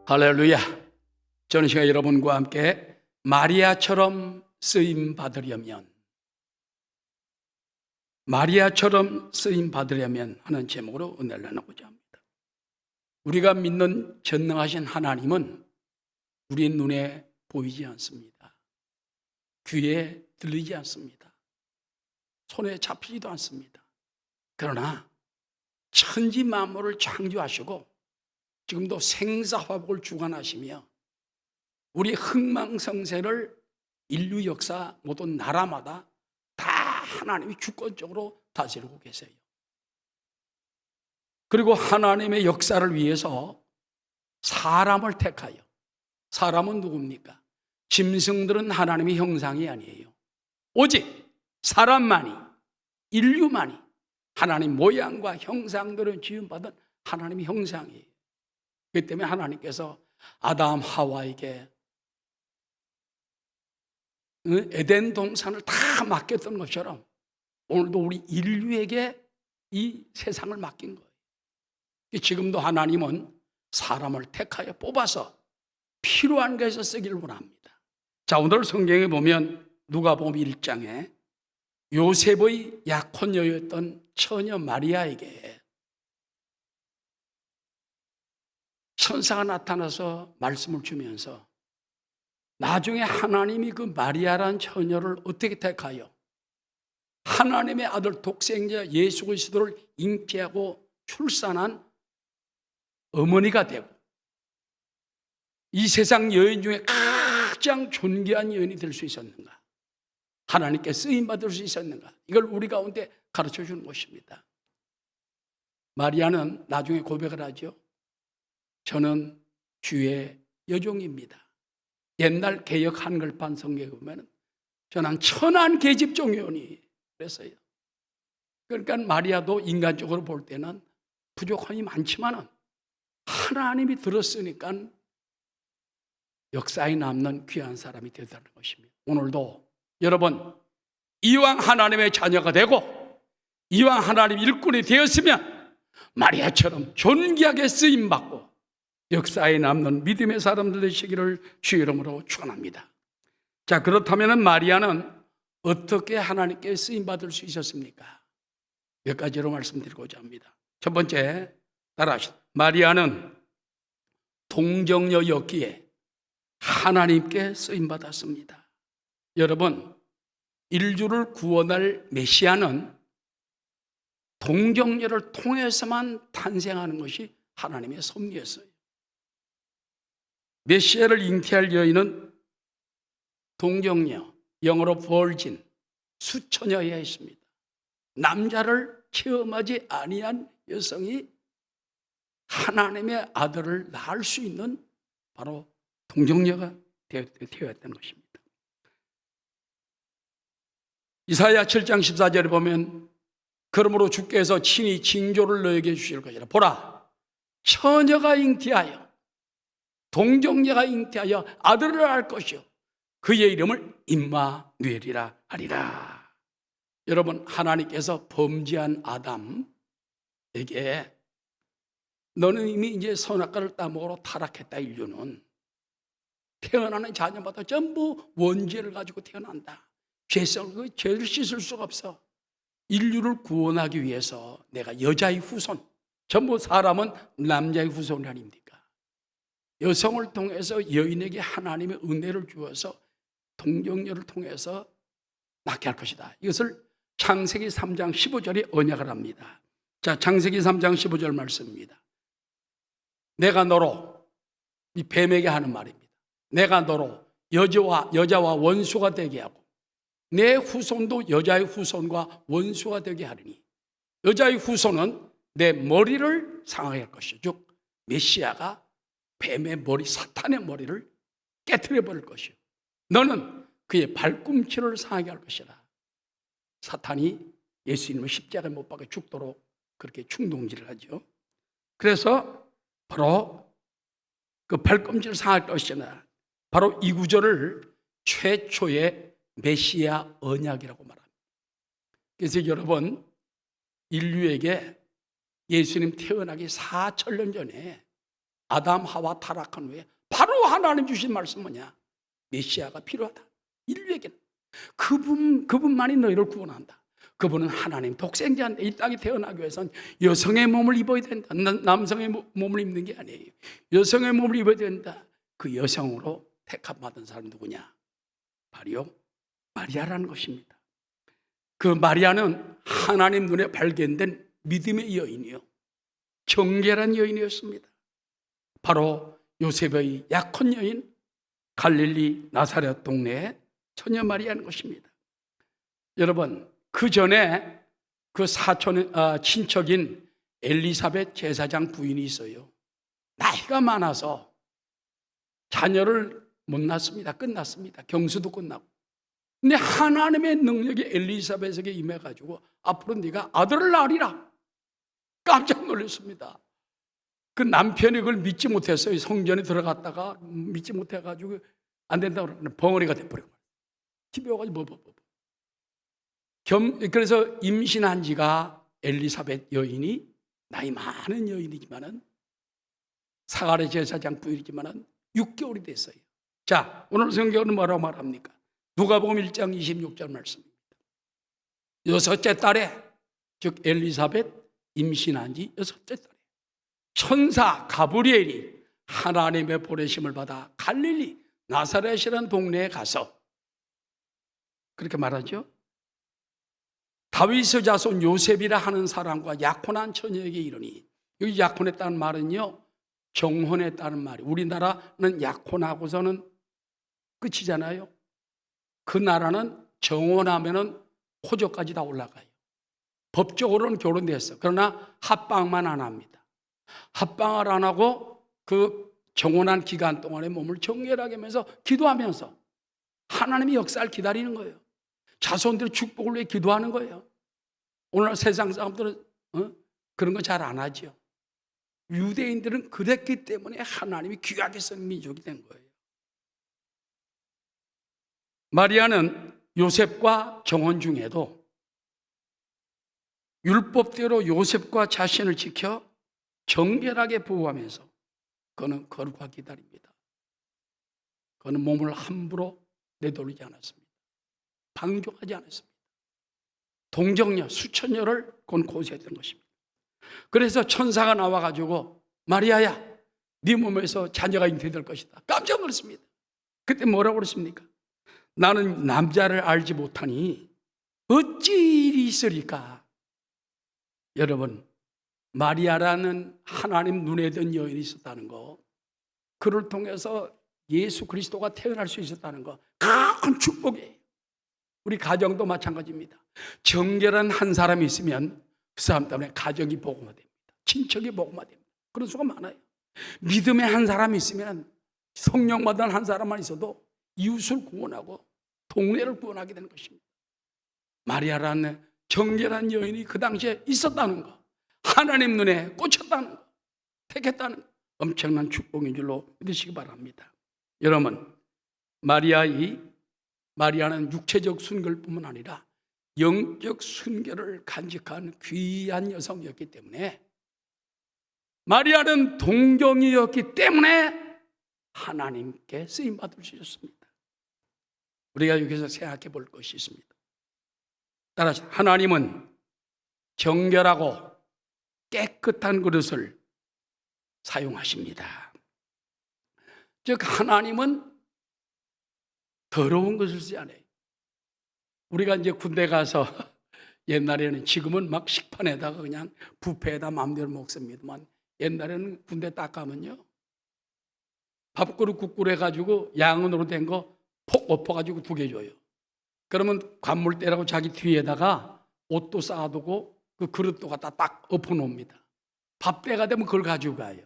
할렐루야. 저는 시간 여러분과 함께 마리아처럼 쓰임 받으려면 하는 제목으로 은혜를 나누고자 합니다. 우리가 믿는 전능하신 하나님은 우리 눈에 보이지 않습니다. 귀에 들리지 않습니다. 손에 잡히지도 않습니다. 그러나 천지 만물을 창조하시고 지금도 생사화복을 주관하시며 우리 흥망성쇠를 인류 역사 모든 나라마다 다 하나님이 주권적으로 다스리고 계세요. 그리고 하나님의 역사를 위해서 사람을 택하여, 사람은 누굽니까? 짐승들은 하나님의 형상이 아니에요. 오직 사람만이, 인류만이 하나님 모양과 형상들을 지음받은 하나님의 형상이에요. 그렇기 때문에 하나님께서 아담 하와에게 에덴 동산을 다 맡겼던 것처럼 오늘도 우리 인류에게 이 세상을 맡긴 거예요. 지금도 하나님은 사람을 택하여 뽑아서 필요한 것에서 쓰기를 원합니다. 자, 오늘 성경에 보면 누가복음 1장에 요셉의 약혼녀였던 처녀 마리아에게 천사가 나타나서 말씀을 주면서 나중에 하나님이 그 마리아라는 처녀를 어떻게 택하여 하나님의 아들 독생자 예수 그리스도를 잉태하고 출산한 어머니가 되고 이 세상 여인 중에 가장 존귀한 여인이 될 수 있었는가? 하나님께 쓰임받을 수 있었는가? 이걸 우리 가운데 가르쳐 주는 것입니다. 마리아는 나중에 고백을 하죠. 저는 주의 여종입니다. 옛날 개역 한글판 성경에 보면 저는 천한 계집종이오니 그랬어요. 그러니까 마리아도 인간적으로 볼 때는 부족함이 많지만 하나님이 들었으니까 역사에 남는 귀한 사람이 되다는 것입니다. 오늘도 여러분 이왕 하나님의 자녀가 되고 이왕 하나님 일꾼이 되었으면 마리아처럼 존귀하게 쓰임받고 역사에 남는 믿음의 사람들 되시기를 주의 이름으로 축원합니다. 자, 그렇다면 마리아는 어떻게 하나님께 쓰임받을 수 있었습니까? 몇 가지로 말씀드리고자 합니다. 첫 번째, 따라하시죠. 마리아는 동정녀였기에 하나님께 쓰임받았습니다. 여러분, 인류를 구원할 메시아는 동정녀를 통해서만 탄생하는 것이 하나님의 섭리였어요. 메시아를 잉태할 여인은 동정녀, 영어로 virgin, 수처녀여야 했습니다. 남자를 체험하지 아니한 여성이 하나님의 아들을 낳을 수 있는 바로 동정녀가 되어야했던 것입니다. 이사야 7장 14절에 보면 그러므로 주께서 친히 징조를 너에게 주실 것이라. 보라, 처녀가 잉태하여 동정녀가 잉태하여 아들을 낳을 것이요 그의 이름을 임마누엘이라 하리라. 여러분, 하나님께서 범죄한 아담에게 너는 이미 이제 선악과를 따먹으러 타락했다. 인류는 태어나는 자녀마다 전부 원죄를 가지고 태어난다. 죄를 씻을 수가 없어. 인류를 구원하기 위해서 내가 여자의 후손, 전부 사람은 남자의 후손이 아닙니까? 여성을 통해서 여인에게 하나님의 은혜를 주어서 동정녀를 통해서 낳게 할 것이다. 이것을 창세기 3장 15절에 언약을 합니다. 자, 창세기 3장 15절 말씀입니다. 내가 너로, 이 뱀에게 하는 말입니다. 내가 너로 여자와 원수가 되게 하고 내 후손도 여자의 후손과 원수가 되게 하리니 여자의 후손은 내 머리를 상하게 할 것이죠. 즉 메시아가 뱀의 머리, 사탄의 머리를 깨트려 버릴 것이요 너는 그의 발꿈치를 상하게 할 것이라. 사탄이 예수님을 십자가에 못 박아 죽도록 그렇게 충동질을 하죠. 그래서 바로 그 발꿈치를 상할 것이나 바로 이 구절을 최초의 메시아 언약이라고 말합니다. 그래서 여러분, 인류에게 예수님 태어나기 4,000년 전에 아담 하와 타락한 후에 바로 하나님 주신 말씀 뭐냐? 메시아가 필요하다. 인류에게는 그분만이 너희를 구원한다. 그분은 하나님 독생자인데 이 땅에 태어나기 위해서는 여성의 몸을 입어야 된다. 남성의 몸을 입는 게 아니에요. 여성의 몸을 입어야 된다. 그 여성으로 택함받은 사람 누구냐? 바로 마리아라는 것입니다. 그 마리아는 하나님 눈에 발견된 믿음의 여인이요, 정결한 여인이었습니다. 바로 요셉의 약혼 여인 갈릴리 나사렛 동네의 처녀 마리아는 것입니다. 여러분, 그 전에 그 친척인 엘리사벳 제사장 부인이 있어요. 나이가 많아서 자녀를 못 낳습니다. 끝났습니다. 경수도 끝나고. 근데 하나님의 능력이 엘리사벳에게 임해가지고 앞으로 네가 아들을 낳으리라. 깜짝 놀랐습니다. 그 남편이 그걸 믿지 못했어요. 성전에 들어갔다가 믿지 못해가지고 안 된다고 그러면 벙어리가 돼버리고 집에 와가지고 그래서 임신한 지가 엘리사벳 여인이 나이 많은 여인이지만은 사가랴 제사장 부인이지만은 6개월이 됐어요. 자, 오늘 성경은 뭐라고 말합니까? 누가복음 1장 26절 말씀입니다. 여섯째 달에, 즉 엘리사벳 임신한 지 여섯째 달에 천사 가브리엘이 하나님의 보내심을 받아 갈릴리 나사렛이라는 동네에 가서 그렇게 말하죠. 다윗의 자손 요셉이라 하는 사람과 약혼한 처녀에게 이르니, 여기 약혼했다는 말은요, 정혼했다는 말이, 우리나라는 약혼하고서는 끝이잖아요. 그 나라는 정혼하면은 호적까지 다 올라가요. 법적으로는 결혼됐어. 그러나 합방만 안 합니다. 합방을 안 하고 그 정혼한 기간 동안에 몸을 정결하게 하면서 기도하면서 하나님의 역사를 기다리는 거예요. 자손들의 축복을 위해 기도하는 거예요. 오늘 세상 사람들은 그런 거 잘 안 하죠. 유대인들은 그랬기 때문에 하나님이 귀하게 쓴 민족이 된 거예요. 마리아는 요셉과 정혼 중에도 율법대로 요셉과 자신을 지켜 정결하게 보호하면서 그는 거룩하게 기다립니다. 그는 몸을 함부로 내돌리지 않았습니다. 방종하지 않았습니다. 동정녀 수천녀를 그는 고수했던 것입니다. 그래서 천사가 나와가지고 마리아야, 네 몸에서 자녀가 잉태될 것이다. 깜짝 놀랐습니다. 그때 뭐라고 그랬습니까? 나는 남자를 알지 못하니 어찌 일이 있으리까? 여러분, 마리아라는 하나님 눈에 든 여인이 있었다는 거, 그를 통해서 예수 그리스도가 태어날 수 있었다는 거, 큰 축복이에요. 우리 가정도 마찬가지입니다. 정결한 한 사람이 있으면 그 사람 때문에 가정이 복음화됩니다. 친척이 복음화됩니다. 그런 수가 많아요. 믿음의 한 사람이 있으면, 성령 받은 한 사람만 있어도 이웃을 구원하고 동네를 구원하게 되는 것입니다. 마리아라는 정결한 여인이 그 당시에 있었다는 거, 하나님 눈에 꽂혔다는 거, 택했다는 거, 엄청난 축복인 줄로 믿으시기 바랍니다. 여러분, 마리아는 육체적 순결뿐만 아니라 영적 순결을 간직한 귀한 여성이었기 때문에, 마리아는 동정이었기 때문에 하나님께 쓰임받을 수 있었습니다. 우리가 여기서 생각해 볼 것이 있습니다. 따라서 하나님은 정결하고 깨끗한 그릇을 사용하십니다. 즉 하나님은 더러운 것을 쓰지 않아요. 우리가 이제 군대 가서 옛날에는, 지금은 막 식판에다가 그냥 뷔페에다 마음대로 먹습니다만, 옛날에는 군대 딱 가면요, 밥그릇 국그릇 해가지고 양은으로 된 거 폭 엎어가지고 2개 줘요. 그러면 관물대라고 자기 뒤에다가 옷도 쌓아두고 그 그릇도 갖다 딱 엎어놓습니다. 밥때가 되면 그걸 가지고 가요.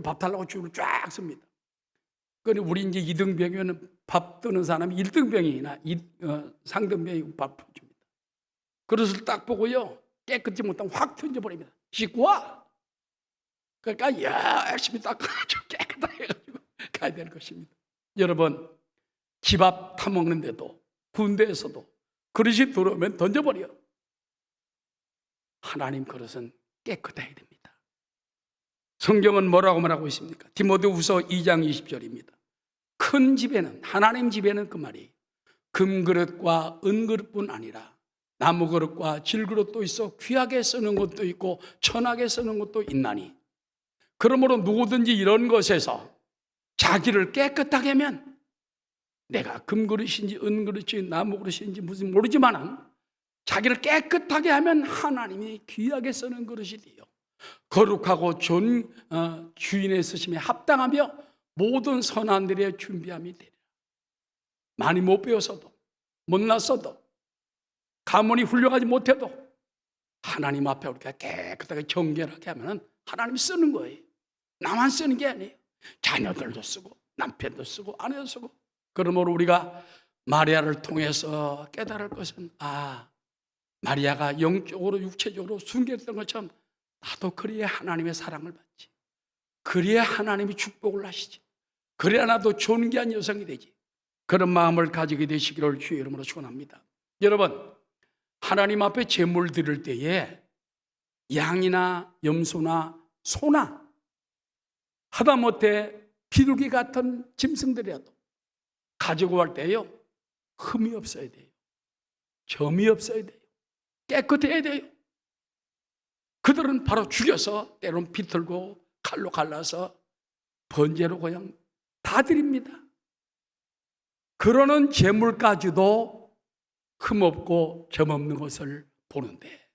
밥 달라고 줄을 쫙 씁니다. 그런데 우리 이제 2등병이면 밥 뜨는 사람이 1등병이나 상등병이 밥 줍니다. 그릇을 딱 보고요, 깨끗이 못하면 확 던져버립니다. 씻고 와! 그러니까 열심히 닦아가지고 깨끗하게 해가지고 가야 되는 것입니다. 여러분, 집 앞 타먹는데도, 군대에서도 그릇이 들어오면 던져버려. 하나님 그릇은 깨끗해야 됩니다. 성경은 뭐라고 말하고 있습니까? 디모데후서 2장 20절입니다. 큰 집에는, 하나님 집에는 그 말이 금그릇과 은그릇뿐 아니라 나무그릇과 질그릇도 있어 귀하게 쓰는 것도 있고 천하게 쓰는 것도 있나니, 그러므로 누구든지 이런 것에서 자기를 깨끗하게 하면, 내가 금그릇인지 은그릇인지 나무그릇인지 무슨 모르지만 자기를 깨끗하게 하면 하나님이 귀하게 쓰는 그릇이 돼요. 거룩하고 좋은 주인의 쓰심에 합당하며 모든 선한 일에 준비함이 되리라. 많이 못 배웠어도, 못났어도, 가문이 훌륭하지 못해도 하나님 앞에 우리가 깨끗하게 정결하게 하면 하나님이 쓰는 거예요. 나만 쓰는 게 아니에요. 자녀들도 쓰고 남편도 쓰고 아내도 쓰고. 그러므로 우리가 마리아를 통해서 깨달을 것은, 마리아가 영적으로 육체적으로 순결했던 것처럼 나도 그래야 하나님의 사랑을 받지, 그래야 하나님이 축복을 하시지, 그래야 나도 존귀한 여성이 되지. 그런 마음을 가지게 되시기를 주의 이름으로 축원합니다. 여러분, 하나님 앞에 제물 드릴 때에 양이나 염소나 소나 하다못해 비둘기 같은 짐승들이라도 가지고 갈 때요, 흠이 없어야 돼요. 점이 없어야 돼요. 깨끗해야 돼요. 그들은 바로 죽여서 때론 비틀고 칼로 갈라서 번제로 그냥 다 드립니다. 그러는 제물까지도 흠없고 점 없는 것을 보는데,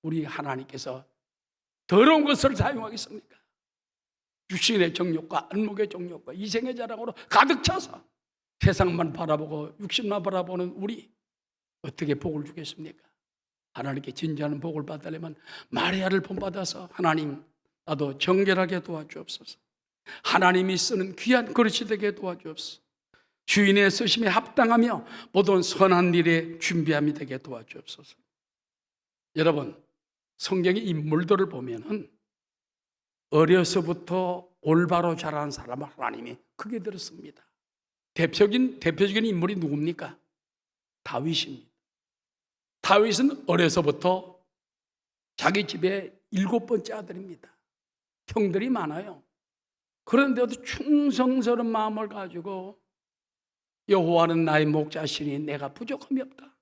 우리 하나님께서 더러운 것을 사용하겠습니까? 육신의 정욕과 안목의 정욕과 이생의 자랑으로 가득 차서 세상만 바라보고 육신만 바라보는 우리, 어떻게 복을 주겠습니까? 하나님께 진지한 복을 받으려면 마리아를 본받아서, 하나님 나도 정결하게 도와주옵소서, 하나님이 쓰는 귀한 그릇이 되게 도와주옵소서, 주인의 쓰심에 합당하며 모든 선한 일에 준비함이 되게 도와주옵소서. 여러분, 성경의 인물들을 보면은 어려서부터 올바로 자란 사람을 하나님이 크게 들었습니다. 대표적인 인물이 누굽니까? 다윗입니다. 다윗은 어려서부터 자기 집에 7번째 아들입니다. 형들이 많아요. 그런데도 충성스러운 마음을 가지고 여호와는 나의 목자시니 내가 부족함이 없다,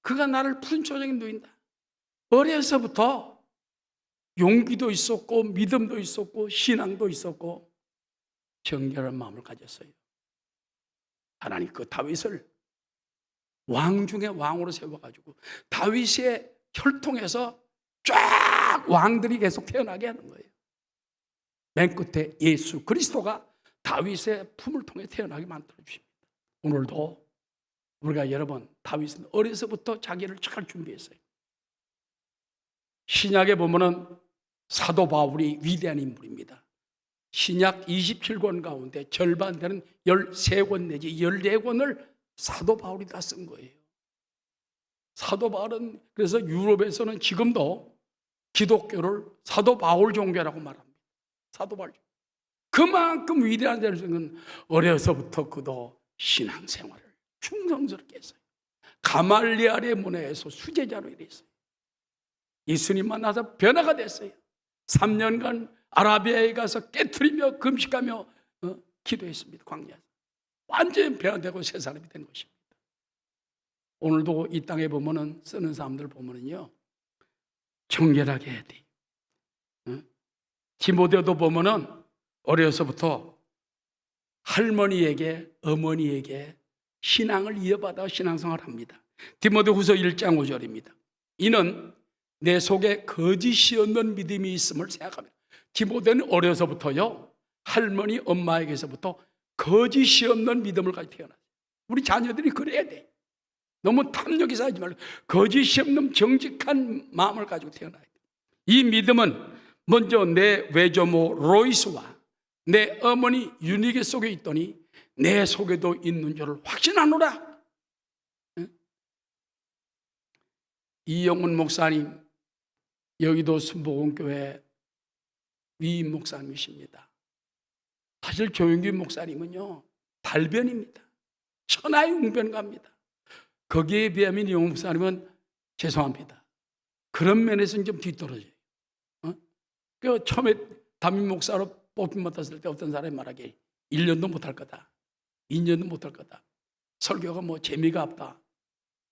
그가 나를 푸른초장에 누인다. 어려서부터 용기도 있었고 믿음도 있었고 신앙도 있었고 정결한 마음을 가졌어요. 하나님 그 다윗을 왕 중에 왕으로 세워가지고 다윗의 혈통에서 쫙 왕들이 계속 태어나게 하는 거예요. 맨 끝에 예수 그리스도가 다윗의 품을 통해 태어나게 만들어 주십니다. 오늘도 우리가, 여러분, 다윗은 어려서부터 자기를 잘 준비했어요. 신약에 보면은 사도 바울이 위대한 인물입니다. 신약 27권 가운데 절반 되는 13권 내지 14권을 사도 바울이 다 쓴 거예요. 사도 바울은 그래서 유럽에서는 지금도 기독교를 사도 바울 종교라고 말합니다. 사도 바울. 그만큼 위대한 자는 어려서부터 그도 신앙생활을 충성스럽게 했어요. 가말리알의 문화에서 수제자로 일했어요. 예수님 만나서 변화가 됐어요. 3년간 아라비아에 가서 깨트리며 금식하며 기도했습니다. 광야에서. 완전히 변화되고 새 사람이 된 것입니다. 오늘도 이 땅에 보면은, 쓰는 사람들 보면은요, 정결하게 해야 돼. 디모데도 보면은 어려서부터 할머니에게, 어머니에게 신앙을 이어받아 신앙생활을 합니다. 디모데후서 1장 5절입니다. 이는 내 속에 거짓이 없는 믿음이 있음을 생각합니다. 디모데는 어려서부터요, 할머니, 엄마에게서부터 거짓이 없는 믿음을 가지고 태어났어요. 우리 자녀들이 그래야 돼. 너무 탐욕이 쌓이지 말고 거짓이 없는 정직한 마음을 가지고 태어나야 돼. 이 믿음은 먼저 내 외조모 로이스와 내 어머니 유니게 속에 있더니 내 속에도 있는 줄을 확신하노라. 이영훈 목사님, 여의도 순복음교회 위임 목사님이십니다. 사실 조영규 목사님은요, 달변입니다. 천하의 웅변가입니다. 거기에 비하면 이영훈 목사님은 죄송합니다, 그런 면에서는 좀 뒤떨어져요. 그 처음에 담임 목사로 뽑힘 맡았을 때 어떤 사람이 말하기에 1년도 못할 거다, 2년도 못할 거다, 설교가 뭐 재미가 없다,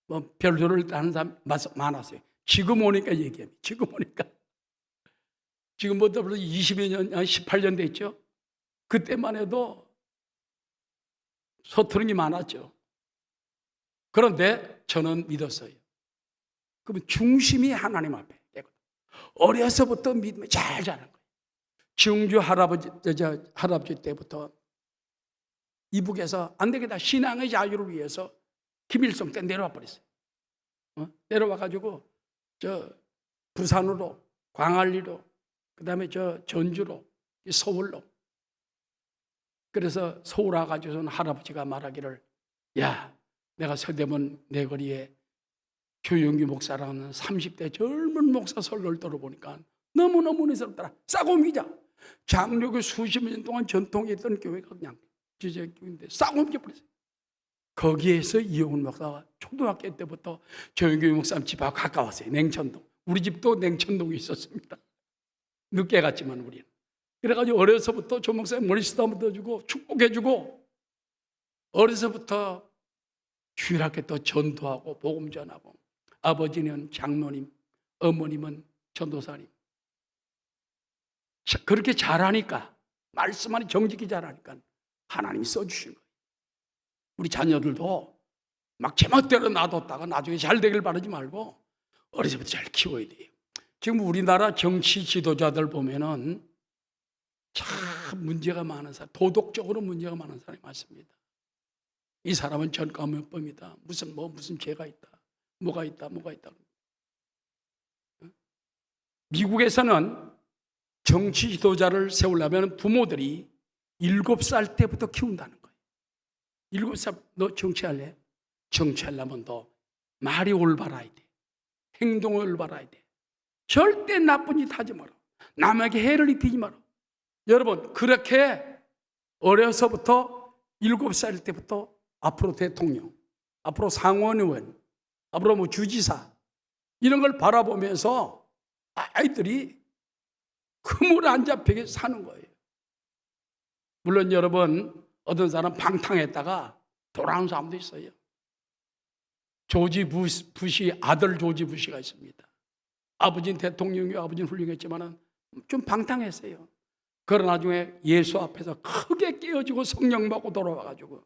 뭐 별소리를 하는 사람 많았어요. 지금 오니까 얘기해요. 지금 오니까 지금부터 벌써 20여 년, 18년 됐죠. 그때만 해도 서투른 게 많았죠. 그런데 저는 믿었어요. 그러면 중심이 하나님 앞에 어려서부터 믿음을 잘 자란 거예요. 증주 할아버지 때부터 이북에서 안 되겠다, 신앙의 자유를 위해서 김일성 때 내려와 버렸어요. 내려와가지고 저 부산으로, 광안리로, 그 다음에 저 전주로, 서울로. 그래서 서울 와가지고는 할아버지가 말하기를, 야, 내가 서대문 내거리에 조영규 목사라는 30대 젊은 목사 설교를 들어보니까 너무너무 은혜스럽더라. 싸고 옮기자. 장로교 수십 년 동안 전통이 있던 교회가 그냥 지제교회인데 싸고 옮겨버렸어요. 거기에서 이용훈 목사가 초등학교 때부터 조영규 목사님 집하고 가까웠어요. 냉천동. 우리 집도 냉천동에 있었습니다. 늦게 갔지만 우리는. 그래가지고 어려서부터 조 목사님 머리 쓰다듬어 주고 축복해주고, 어려서부터 주일학교 또 전도하고 복음 전하고, 아버지는 장로님, 어머님은 전도사님. 그렇게 잘하니까, 말씀만이 정직히 잘하니까 하나님이 써주신 거예요. 우리 자녀들도 막 제멋대로 놔뒀다가 나중에 잘 되길 바라지 말고 어려서부터 잘 키워야 돼요. 지금 우리나라 정치 지도자들 보면은 참 문제가 많은 사람, 도덕적으로 문제가 많은 사람이 많습니다. 이 사람은 전과문법이다. 무슨 죄가 있다. 뭐가 있다. 미국에서는 정치 지도자를 세우려면 부모들이 7살 때부터 키운다는 거예요. 7살, 너 정치할래? 정치하려면 너 말이 올바라야 돼. 행동이 올바라야 돼. 절대 나쁜 짓 하지 마라. 남에게 해를 입히지 마라. 여러분, 그렇게 어려서부터 7살 때부터 앞으로 대통령, 앞으로 상원의원, 앞으로 뭐 주지사, 이런 걸 바라보면서 아이들이 그물 안 잡히게 사는 거예요. 물론 여러분, 어떤 사람 방탕했다가 돌아온 사람도 있어요. 조지 부시 아들 조지 부시가 있습니다. 아버지는 대통령이고 아버지는 훌륭했지만 좀 방탕했어요. 그러나 나중에 예수 앞에서 크게 깨어지고 성령 받고 돌아와가지고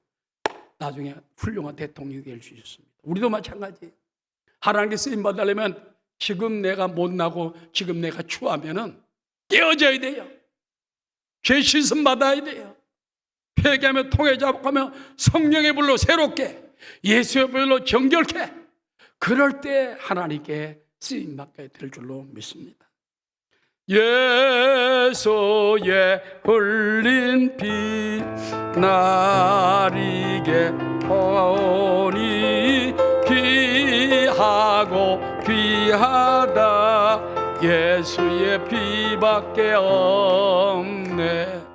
나중에 훌륭한 대통령이 될 수 있었습니다. 우리도 마찬가지예요. 하나님께 쓰임 받으려면 지금 내가 못나고 지금 내가 추하면은 깨어져야 돼요. 죄 씻음 받아야 돼요. 회개하며 통해 잡고하며 성령의 불로 새롭게, 예수의 불로 정결케, 그럴 때 하나님께 쓰임 받게 될 줄로 믿습니다. 예수의 흘린 피 나리게 오니 귀하고 귀하다. 예수의 피밖에 없네.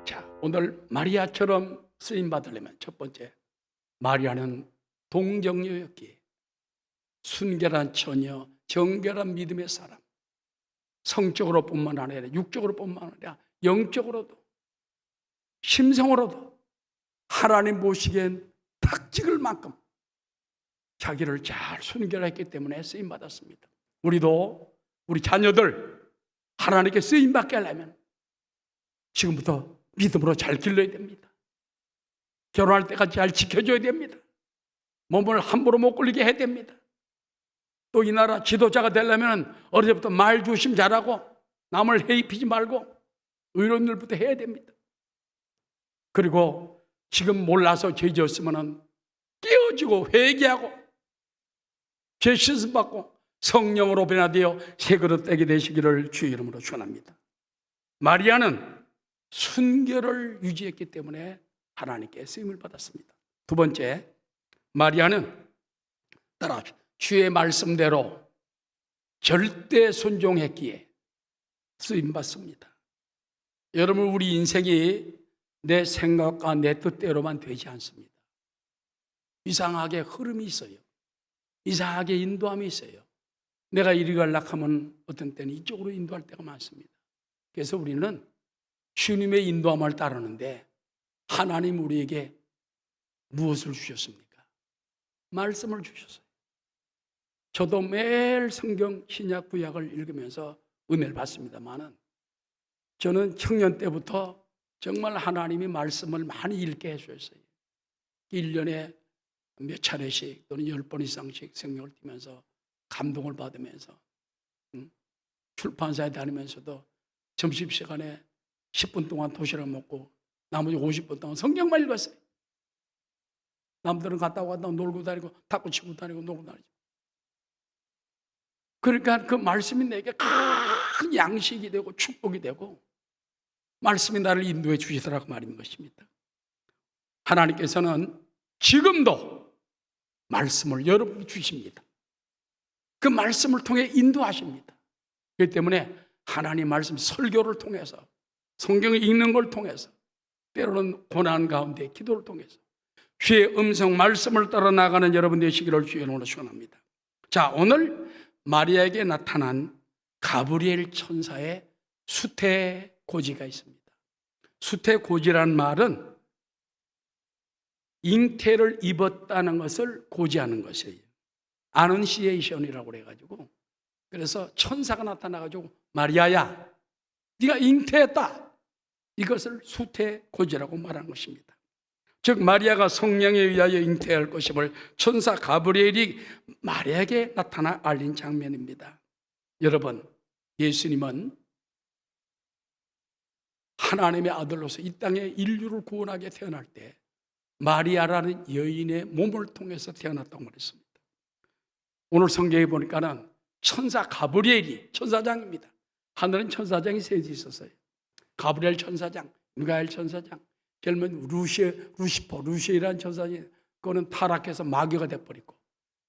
자, 오늘 마리아처럼 쓰임 받으려면 첫 번째, 마리아는 동정녀였기에 순결한 처녀, 정결한 믿음의 사람, 성적으로뿐만 아니라 육적으로뿐만 아니라 영적으로도 심성으로도 하나님 보시기엔 탁 찍을 만큼 자기를 잘 순결했기 때문에 쓰임받았습니다. 우리도 우리 자녀들 하나님께 쓰임받게 하려면 지금부터 믿음으로 잘 길러야 됩니다. 결혼할 때까지 잘 지켜줘야 됩니다. 몸을 함부로 못 굴리게 해야 됩니다. 또 이 나라 지도자가 되려면 어릴 때부터 말 조심 잘하고 남을 해입히지 말고 의로운 일부터 해야 됩니다. 그리고 지금 몰라서 죄 지었으면 깨어지고 회개하고 죄 씻음 받고 성령으로 변화되어 새 그릇 되게 되시기를 주의 이름으로 축원합니다. 마리아는 순결을 유지했기 때문에 하나님께 쓰임을 받았습니다. 두 번째, 마리아는 따라합시다. 주의 말씀대로 절대 순종했기에 쓰임받습니다. 여러분, 우리 인생이 내 생각과 내 뜻대로만 되지 않습니다. 이상하게 흐름이 있어요. 이상하게 인도함이 있어요. 내가 이리 가려고 하면 어떤 때는 이쪽으로 인도할 때가 많습니다. 그래서 우리는 주님의 인도함을 따르는데 하나님 우리에게 무엇을 주셨습니까? 말씀을 주셨어요. 저도 매일 성경 신약 구약을 읽으면서 은혜를 받습니다만은 저는 청년 때부터 정말 하나님이 말씀을 많이 읽게 해주셨어요. 1년에 몇 차례씩 또는 10번 이상씩 성경을 띄면서 감동을 받으면서 출판사에 다니면서도 점심시간에 10분 동안 도시락 먹고 나머지 50분 동안 성경만 읽었어요. 남들은 갔다 왔다 놀고 다니고 탁구 치고 다니고 놀고 다니죠. 그러니까 그 말씀이 내게 큰 양식이 되고 축복이 되고 말씀이 나를 인도해 주시더라고 말인 것입니다. 하나님께서는 지금도 말씀을 여러분께 주십니다. 그 말씀을 통해 인도하십니다. 그렇기 때문에 하나님 말씀 설교를 통해서 성경을 읽는 걸 통해서 때로는 고난 가운데 기도를 통해서 주의 음성 말씀을 따라 나가는 여러분 되시기를 주의 이름으로 축원합니다. 자, 오늘 마리아에게 나타난 가브리엘 천사의 수태고지가 있습니다. 수태고지라는 말은 잉태를 입었다는 것을 고지하는 것이에요. 아넌시에이션이라고 그래가지고 그래서 천사가 나타나가지고 마리아야 네가 잉태했다 이것을 수태고지라고 말하는 것입니다. 즉 마리아가 성령에 의하여 잉태할 것임을 천사 가브리엘이 마리아에게 나타나 알린 장면입니다. 여러분, 예수님은 하나님의 아들로서 이 땅에 인류를 구원하게 태어날 때 마리아라는 여인의 몸을 통해서 태어났다고 말했습니다. 오늘 성경에 보니까는 천사 가브리엘이 천사장입니다. 하늘은 천사장이 셋이 있었어요. 가브리엘 천사장, 미가엘 천사장, 젊은 루시퍼라는 천사장이 그거는 타락해서 마귀가 돼버리고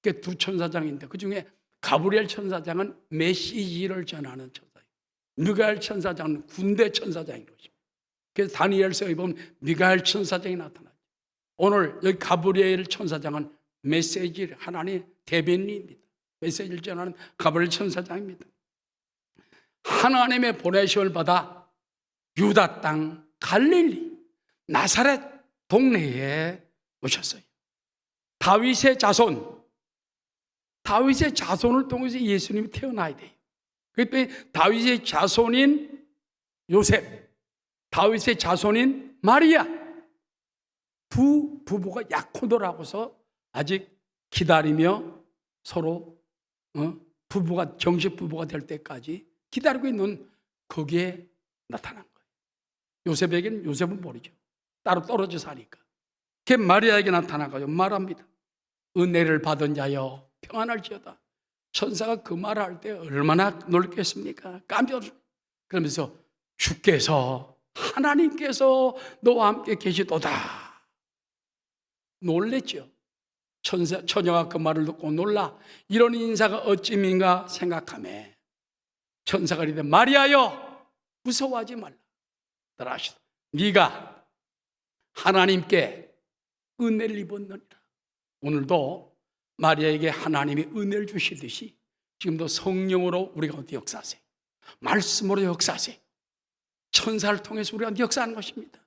그게 두 천사장인데 그 중에 가브리엘 천사장은 메시지를 전하는 천사예요. 미가엘 천사장은 군대 천사장인 것입니다. 그래서 다니엘서에 보면 미가엘 천사장이 나타나죠. 오늘 여기 가브리엘 천사장은 메시지를 하나님의 대변인입니다. 메시지를 전하는 가브리엘 천사장입니다. 하나님의 보내심을 받아 유다 땅 갈릴리 나사렛 동네에 오셨어요. 다윗의 자손을 통해서 예수님이 태어나야 돼요. 그때 다윗의 자손인 요셉, 다윗의 자손인 마리아 두 부부가 약혼을 아직 기다리며 서로 부부가 정식 부부가 될 때까지 기다리고 있는 거기에 나타난 거예요. 요셉은 모르죠. 따로 떨어져 사니까. 그 마리아에게 나타나가지고 말합니다. 은혜를 받은 자여 평안할지어다. 천사가 그 말을 할 때 얼마나 놀랐겠습니까? 깜짝 그러면서 주께서 하나님께서 너와 함께 계시도다. 놀랬죠. 처녀가 그 말을 듣고 놀라 이런 인사가 어찌민가 생각하며 천사가 이르되 마리아여 무서워하지 말라. 따라하시다. 네가 하나님께 은혜를 입었느니라. 오늘도 마리아에게 하나님이 은혜를 주시듯이 지금도 성령으로 우리 가운데 역사하세요. 말씀으로 역사하세요. 천사를 통해서 우리가 역사하는 것입니다.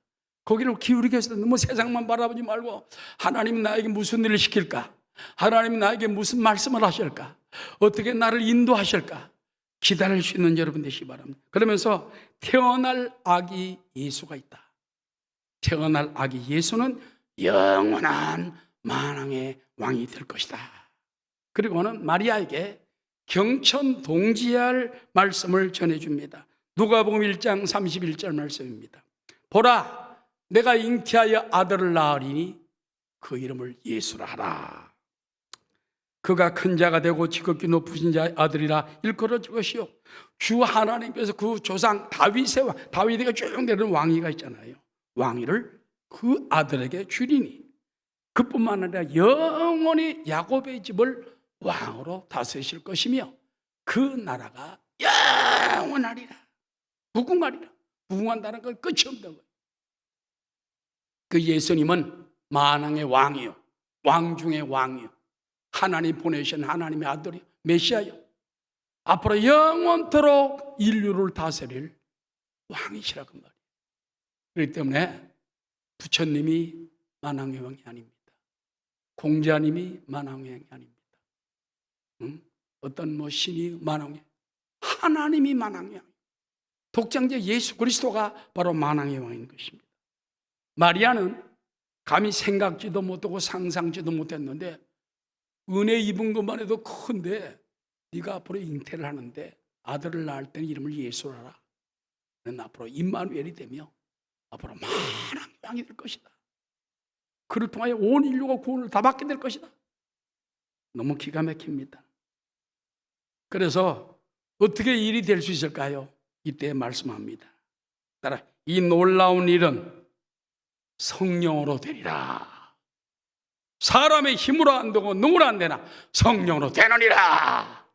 거기를 기울이게 해서 너무 세상만 바라보지 말고 하나님이 나에게 무슨 일을 시킬까? 하나님이 나에게 무슨 말씀을 하실까? 어떻게 나를 인도하실까? 기다릴 수 있는 여러분 되시기 바랍니다. 그러면서 태어날 아기 예수가 있다. 태어날 아기 예수는 영원한 만왕의 왕이 될 것이다. 그리고는 마리아에게 경천동지할 말씀을 전해줍니다. 누가복음 1장 31절 말씀입니다. 보라 내가 잉태하여 아들을 낳으리니 그 이름을 예수라 하라. 그가 큰 자가 되고 지극히 높으신 자의 아들이라 일컬어질 것이요 주 하나님께서 그 조상 다윗에게 쭉 내려오는 왕위가 있잖아요. 왕위를 그 아들에게 주리니 그뿐만 아니라 영원히 야곱의 집을 왕으로 다스리실 것이며 그 나라가 영원하리라. 무궁하리라. 무궁한다는 건 끝이 없는 거예요. 그 예수님은 만왕의 왕이요 왕 중의 왕이요 하나님 보내신 하나님의 아들이 메시아요 앞으로 영원토록 인류를 다스릴 왕이시라 그 말이에요. 그렇기 때문에 부처님이 만왕의 왕이 아닙니다. 공자님이 만왕의 왕이 아닙니다. 어떤 신이 만왕의, 하나님이 만왕의 왕, 독장자 예수 그리스도가 바로 만왕의 왕인 것입니다. 마리아는 감히 생각지도 못하고 상상지도 못했는데 은혜 입은 것만 해도 큰데 네가 앞으로 잉태를 하는데 아들을 낳을 때는 이름을 예수로 하라. 너는 앞으로 임마누엘이 되며 앞으로 만왕의 왕이 될 것이다. 그를 통하여 온 인류가 구원을 다 받게 될 것이다. 너무 기가 막힙니다. 그래서 어떻게 일이 될 수 있을까요? 이때 말씀합니다. 따라 이 놀라운 일은 성령으로 되리라. 사람의 힘으로 안 되고 누구로 안 되나 성령으로 되느니라.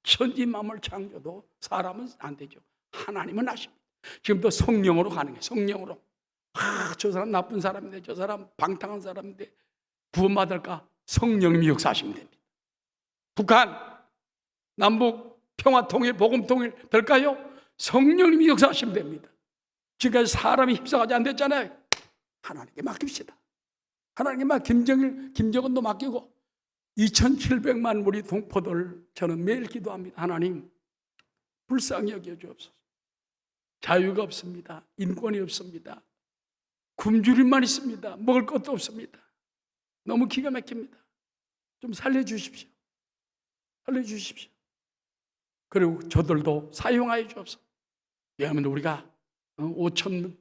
천지 만물 창조도 사람은 안 되죠. 하나님은 하십니다. 지금도 성령으로 가는 거예요. 성령으로. 저 사람 나쁜 사람인데, 저 사람 방탕한 사람인데 구원받을까? 성령님이 역사하시면 됩니다. 북한, 남북 평화 통일, 복음 통일 될까요? 성령님이 역사하시면 됩니다. 지금까지 사람이 힘써가지 안 됐잖아요. 하나님께 맡깁시다. 하나님께 김정은도 맡기고 2,700만 우리 동포들 저는 매일 기도합니다. 하나님 불쌍히 여겨주옵소서. 자유가 없습니다. 인권이 없습니다. 굶주림만 있습니다. 먹을 것도 없습니다. 너무 기가 막힙니다. 좀 살려주십시오. 살려주십시오. 그리고 저들도 사용하여 주옵소서. 왜냐하면 우리가 5천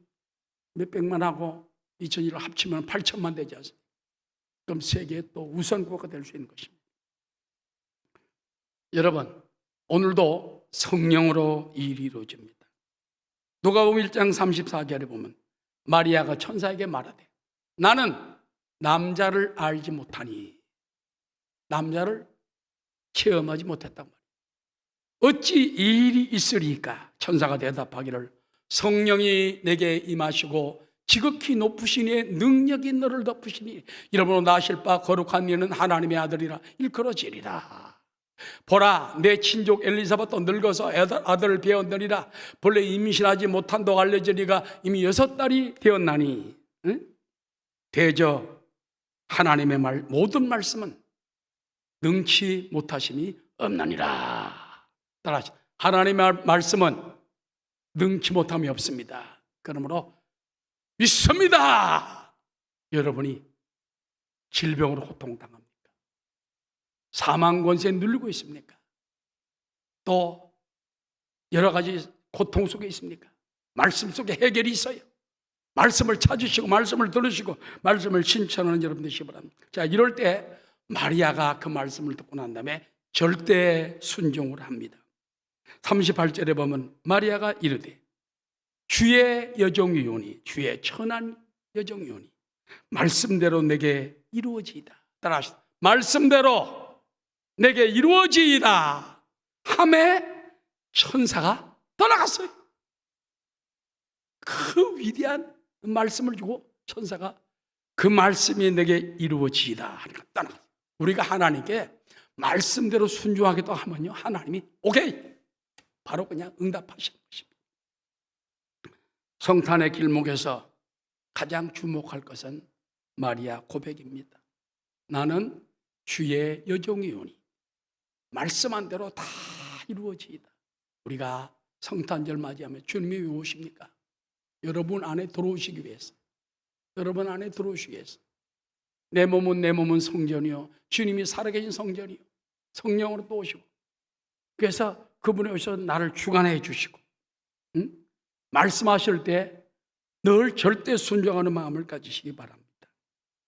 몇백만 하고 2,000을 합치면 8천만 되지 않습니까? 그럼 세계의 또 우선국가가 될 수 있는 것입니다. 여러분, 오늘도 성령으로 일이 이루어집니다. 누가복음 1장 34절에 보면 마리아가 천사에게 말하되 나는 남자를 알지 못하니, 남자를 체험하지 못했단 말이에요. 어찌 이 일이 있으리까? 천사가 대답하기를 성령이 내게 임하시고 지극히 높으시니 능력이 너를 덮으시니 이러므로 나실 바 거룩한 이는 하나님의 아들이라 일컬어지리라. 보라, 내 친족 엘리사벳도 늙어서 아들을 배었느니라. 본래 임신하지 못한다고 알려지니가 이미 6달이 되었나니 대저 하나님의 모든 말씀은 능치 못하심이 없나니라. 따라하시죠. 하나님의 말씀은 능치 못함이 없습니다. 그러므로 믿습니다. 여러분이 질병으로 고통당합니까? 사망 권세에 눌리고 있습니까? 또 여러 가지 고통 속에 있습니까? 말씀 속에 해결이 있어요. 말씀을 찾으시고 말씀을 들으시고 말씀을 신천하는 여러분 되시기 바랍니다. 자, 이럴 때 마리아가 그 말씀을 듣고 난 다음에 절대 순종을 합니다. 38절에 보면 마리아가 이르되 주의 여종이오니, 주의 천한 여종이오니 말씀대로 내게 이루어지이다. 따라하시다. 말씀대로 내게 이루어지이다 하매 천사가 떠나갔어요. 그 위대한 말씀을 주고 천사가 그 말씀이 내게 이루어지이다 하니까 떠나갔어요. 우리가 하나님께 말씀대로 순종하기도 하면요, 하나님이 오케이 바로 그냥 응답하시는 것입니다. 성탄의 길목에서 가장 주목할 것은 마리아 고백입니다. 나는 주의 여종이오니 말씀한 대로 다 이루어지이다. 우리가 성탄절 맞이하면 주님이 왜 오십니까? 여러분 안에 들어오시기 위해서. 여러분 안에 들어오시기 위해서. 내 몸은 성전이요, 주님이 살아계신 성전이요, 성령으로 또 오시고, 그래서 그분이 오셔서 나를 주관해 주시고, 말씀하실 때 늘 절대 순종하는 마음을 가지시기 바랍니다.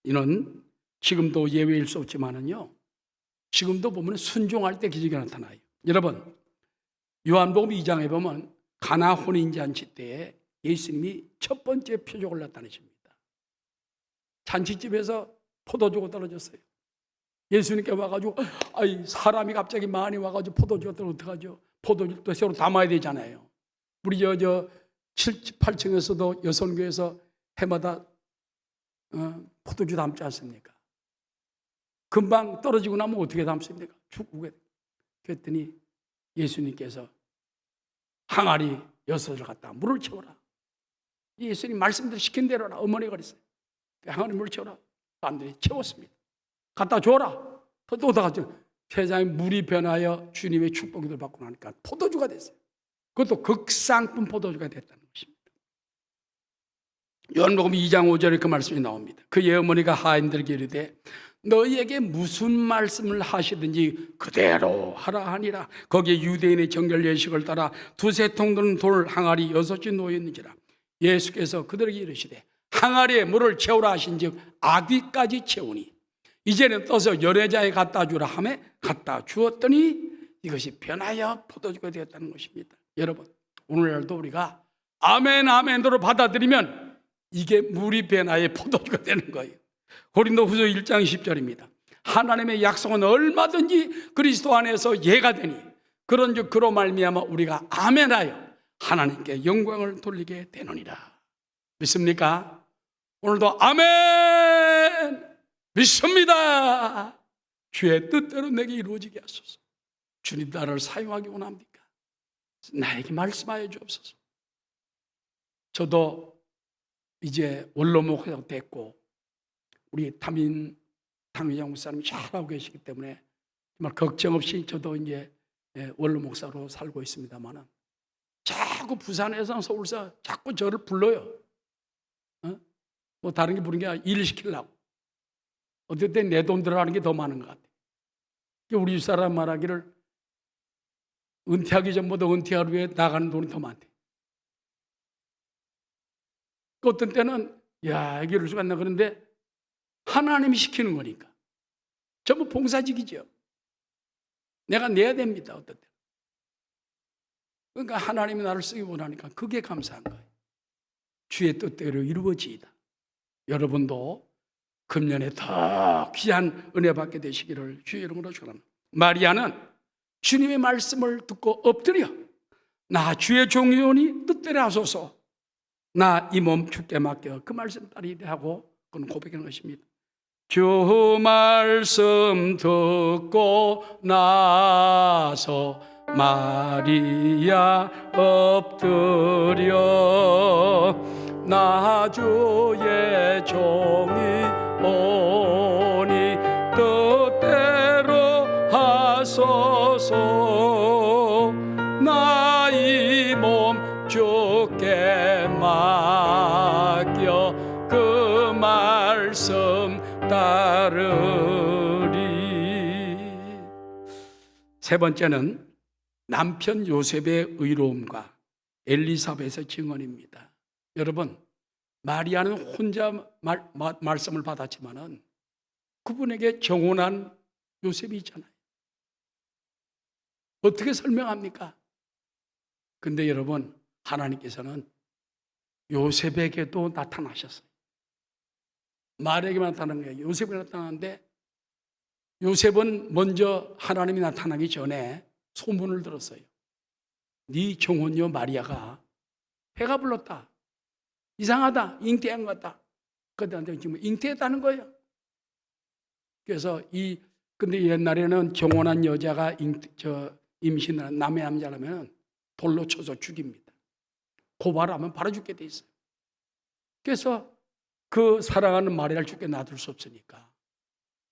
이는 지금도 예외일 수 없지만은요, 지금도 보면 순종할 때 기적이 나타나요. 여러분, 요한복음 2장에 보면 가나 혼인잔치 때에 예수님이 첫 번째 표적을 나타내십니다. 잔치집에서 포도주가 떨어졌어요. 예수님께 와가지고 사람이 갑자기 많이 와가지고 포도주가 떨어지면 어떡하죠? 포도주를 또 새로 담아야 되잖아요. 우리 8층에서도 여선교에서 해마다 포도주 담지 않습니까? 금방 떨어지고 나면 어떻게 담습니까? 죽게. 그랬더니 예수님께서 항아리 여섯을 갖다가 물을 채워라. 예수님 말씀대로 시킨 대로라. 어머니가 그랬어요. 항아리 물을 채워라. 사람들이 채웠습니다. 갖다 줘라. 또 가지고 세상에 물이 변하여 주님의 축복을 받고 나니까 포도주가 됐어요. 그것도 극상품 포도주가 됐다는 것입니다. 요한복음 2장 5절에 그 말씀이 나옵니다. 그의 어머니가 하인들에게 이르되 너희에게 무슨 말씀을 하시든지 그대로 하라 하니라. 거기에 유대인의 정결 예식을 따라 두세 통 드는 돌 항아리 6이 놓였는지라. 예수께서 그들에게 이르시되 항아리에 물을 채우라 하신즉 아귀까지 채우니 이제는 떠서 연회자에 갖다 주라 하며 갖다 주었더니 이것이 변하여 포도주가 되었다는 것입니다. 여러분, 오늘날도 우리가 아멘 아멘으로 받아들이면 이게 물이 변하여 포도주가 되는 거예요. 고린도후서 1장 10절입니다. 하나님의 약속은 얼마든지 그리스도 안에서 예가 되니 그런즉 그로 말미암아 우리가 아멘하여 하나님께 영광을 돌리게 되느니라. 믿습니까? 오늘도 아멘 믿습니다. 주의 뜻대로 내게 이루어지게 하소서. 주님 나를 사용하기 원합니까? 나에게 말씀하여 주옵소서. 저도 이제 원로 목사가 됐고 우리 당위장 목사님이 잘하고 계시기 때문에 정말 걱정 없이 저도 이제 원로 목사로 살고 있습니다만은 자꾸 부산에서 서울서 자꾸 저를 불러요. 뭐 다른 게 부른 게 아니라 일 시키려고. 어쨌든 내 돈 들어가는 게 더 많은 것 같아요. 우리 집사람 말하기를 은퇴하기 전보다 은퇴하기 위해 나가는 돈이 더 많대. 어떤 때는 야 이게 이럴 수가 있나 그런데 하나님이 시키는 거니까 전부 봉사직이죠. 내가 내야 됩니다. 어떤 때. 그러니까 하나님이 나를 쓰기 원하니까 그게 감사한 거예요. 주의 뜻대로 이루어지이다. 여러분도 금년에 더 귀한 은혜 받게 되시기를 주의 이름으로 축원합니다. 마리아는 주님의 말씀을 듣고 엎드려 나 주의 종이오니 뜻대로 하소서. 나 이 몸 주께 맡겨 그 말씀 따르리 하고 그는 고백하는 것입니다. 주 말씀 듣고 나서 마리아 엎드려 나 주의 종이 오니 뜻대로 하소서. 나 이 몸 주께 맡겨 그 말씀 따르리. 세 번째는 남편 요셉의 의로움과 엘리사벳의 증언입니다. 여러분, 마리아는 혼자 말씀을 받았지만은 그분에게 정혼한 요셉이 있잖아요. 어떻게 설명합니까? 근데 여러분, 하나님께서는 요셉에게도 나타나셨어요. 마리아에게만 나타난 거예요. 요셉에게 나타났는데 요셉은 먼저 하나님이 나타나기 전에 소문을 들었어요. 네 정혼녀 마리아가 배가 불렀다. 이상하다. 잉태한 것 같다. 그런데 지금 잉태했다는 거예요. 그래서 근데 옛날에는 정혼한 여자가 임신을 남의 남자라면 돌로 쳐서 죽입니다. 고발하면 바로 죽게 돼 있어요. 그래서 그 사랑하는 마리아를 죽게 놔둘 수 없으니까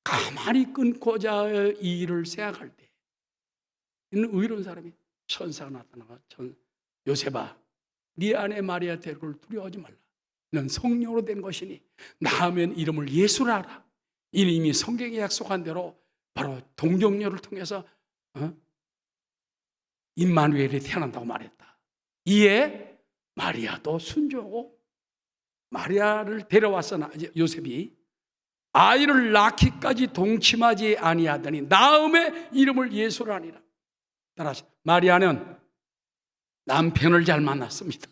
가만히 끊고자 이 일을 생각할 때 있는 의로운 사람이 천사가 나타나가 요셉아 네 아내 마리아 데리고 두려워하지 말라. 넌 성령으로 된 것이니 낳으면 이름을 예수라 하라. 이는 이미 성경에 약속한 대로 바로 동정녀를 통해서 임마누엘이 태어난다고 말했다. 이에 마리아도 순종하고 마리아를 데려와서 요셉이 아이를 낳기까지 동침하지 아니하더니 낳음의 이름을 예수라 하니라. 따라서 마리아는 남편을 잘 만났습니다.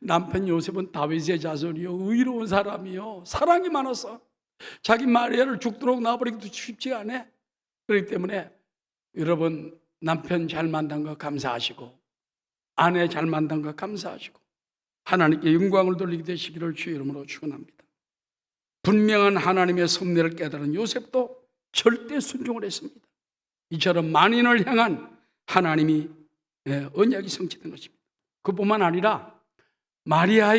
남편 요셉은 다윗의 자손이요 의로운 사람이요 사랑이 많아서 자기 마리아를 죽도록 놔버리기도 쉽지 않아. 그렇기 때문에 여러분 남편 잘 만난 거 감사하시고 아내 잘 만난 거 감사하시고 하나님께 영광을 돌리게 되시기를 주의 이름으로 축원합니다. 분명한 하나님의 섭리를 깨달은 요셉도 절대 순종을 했습니다. 이처럼 만인을 향한 하나님이 언약이 성취된 것입니다. 그뿐만 아니라 마리아가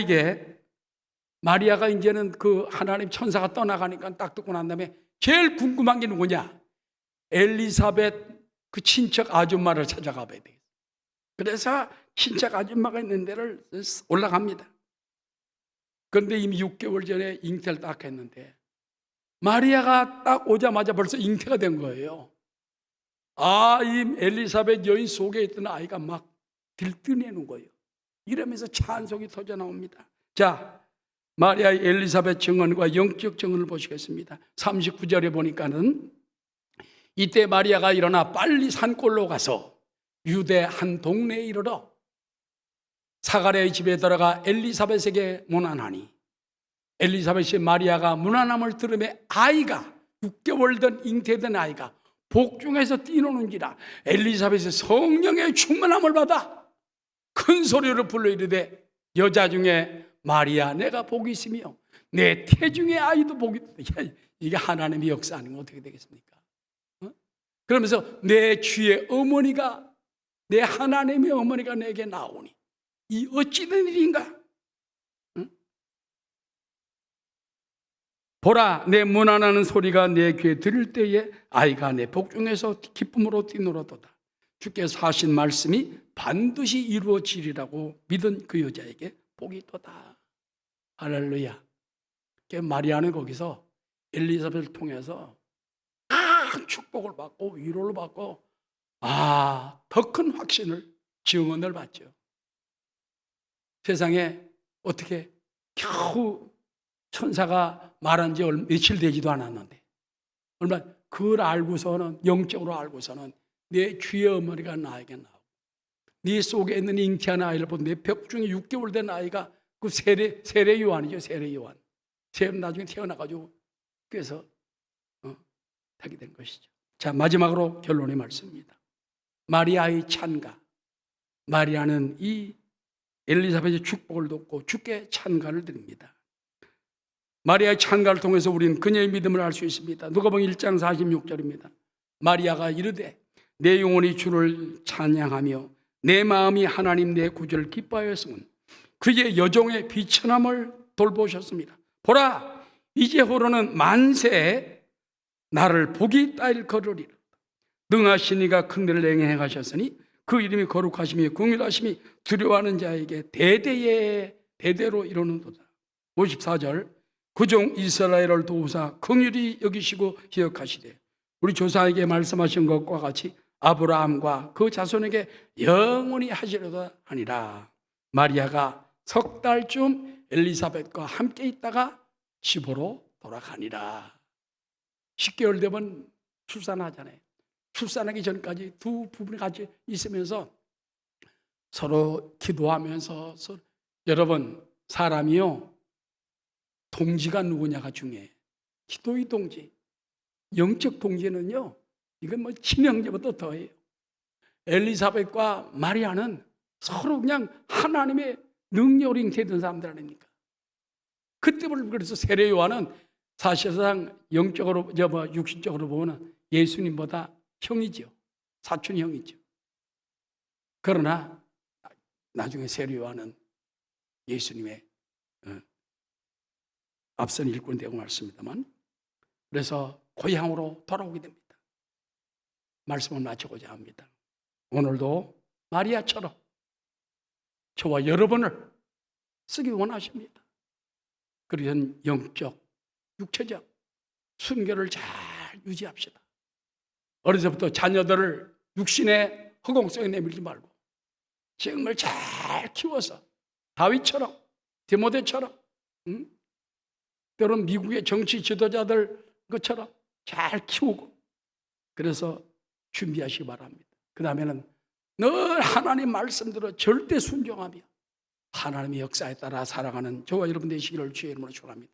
이제는 그 하나님 천사가 떠나가니까 딱 듣고 난 다음에 제일 궁금한 게 누구냐? 엘리사벳 그 친척 아줌마를 찾아가 봐야 돼. 그래서 친척 아줌마가 있는 데를 올라갑니다. 그런데 이미 6개월 전에 잉태를 딱 했는데 마리아가 딱 오자마자 벌써 잉태가 된 거예요. 이 엘리사벳 여인 속에 있던 아이가 막 들뜨내는 거예요. 이러면서 찬송이 터져 나옵니다. 자, 마리아의 엘리사벳 증언과 영적 증언을 보시겠습니다. 39절에 보니까는 이때 마리아가 일어나 빨리 산골로 가서 유대 한 동네에 이르러 사가랴의 집에 들어가 엘리사벳에게 문안하니 엘리사벳이 마리아가 문안함을 들으며 아이가 6개월 된 잉태된 아이가 복중에서 뛰노는지라 엘리사벳의 성령의 충만함을 받아 큰 소리로 불러 이르되 여자 중에 마리아 내가 복이 있으며 내 태중의 아이도 복이 있다. 이게 하나님의 역사 아니면 어떻게 되겠습니까? 그러면서 내 주의 어머니가 내 하나님의 어머니가 내게 나오니 이 어찌된 일인가? 보라 내 문안하는 소리가 내 귀에 들을 때에 아이가 내 복중에서 기쁨으로 뛰놀아도다. 주께서 하신 말씀이 반드시 이루어지리라고 믿은 그 여자에게 복이 있도다. 할렐루야. 마리아는 거기서 엘리사벳을 통해서 축복을 받고 위로를 받고 더 큰 확신을 증언을 받죠. 세상에 어떻게 겨우 천사가 말한 지 며칠 되지도 않았는데 얼마 그걸 알고서는 영적으로 알고서는 내 주의 어머니가 나에게 나오고 네 속에 있는 잉태한 아이를 보고 내 벽중에 6개월 된 아이가 그 세례 요한이죠. 세례 요한. 나중에 태어나가지고 그래서 하게 된 것이죠. 자, 마지막으로 결론의 말씀입니다. 마리아의 찬가. 마리아는 이 엘리사벳의 축복을 돕고 주께 찬가를 드립니다. 마리아의 찬가를 통해서 우리는 그녀의 믿음을 알 수 있습니다. 누가복음 1장 46절입니다. 마리아가 이르되 내 영혼이 주를 찬양하며 내 마음이 하나님 내 구주를 기뻐하였으면 그의 여종의 비천함을 돌보셨습니다. 보라 이제후로는 만세 나를 복이 따일 걸으리라. 능하신 이가 큰 일을 행해 가셨으니 그 이름이 거룩하심이 긍휼하심이 두려워하는 자에게 대대로 이루는도다. 54절 그종 이스라엘을 도우사 긍휼히 여기시고 기억하시되 우리 조상에게 말씀하신 것과 같이 아브라함과 그 자손에게 영원히 하시려다 하니라. 마리아가 석 달쯤 엘리사벳과 함께 있다가 집으로 돌아가니라. 10개월 되면 출산하잖아요. 출산하기 전까지 두 부부가 같이 있으면서 서로 기도하면서 여러분 사람이요 동지가 누구냐가 중요해요. 기도의 동지, 영적 동지는요 이건 뭐 친형제보다 더해요. 엘리사벳과 마리아는 서로 그냥 하나님의 능력으로 잉태된 사람들 아닙니까? 그때부터 그래서 세례 요한은 사실상 영적으로 육신적으로 보면 예수님보다 형이죠. 사촌 형이죠. 그러나 나중에 세례 요한은 예수님의 앞선 일꾼이 되고 말씀입니다만 그래서 고향으로 돌아오게 됩니다. 말씀을 마치고자 합니다. 오늘도 마리아처럼 저와 여러분을 쓰기 원하십니다. 그래서 영적, 육체적 순결을 잘 유지합시다. 어려서부터 자녀들을 육신의 허공성에 내밀지 말고 정말 잘 키워서 다윗처럼 디모데처럼 때로는 미국의 정치 지도자들 것처럼 잘 키우고 그래서 준비하시기 바랍니다. 그 다음에는 늘 하나님 말씀대로 절대 순종하며 하나님의 역사에 따라 살아가는 저와 여러분 되시기를 주의 이름으로 축원합니다.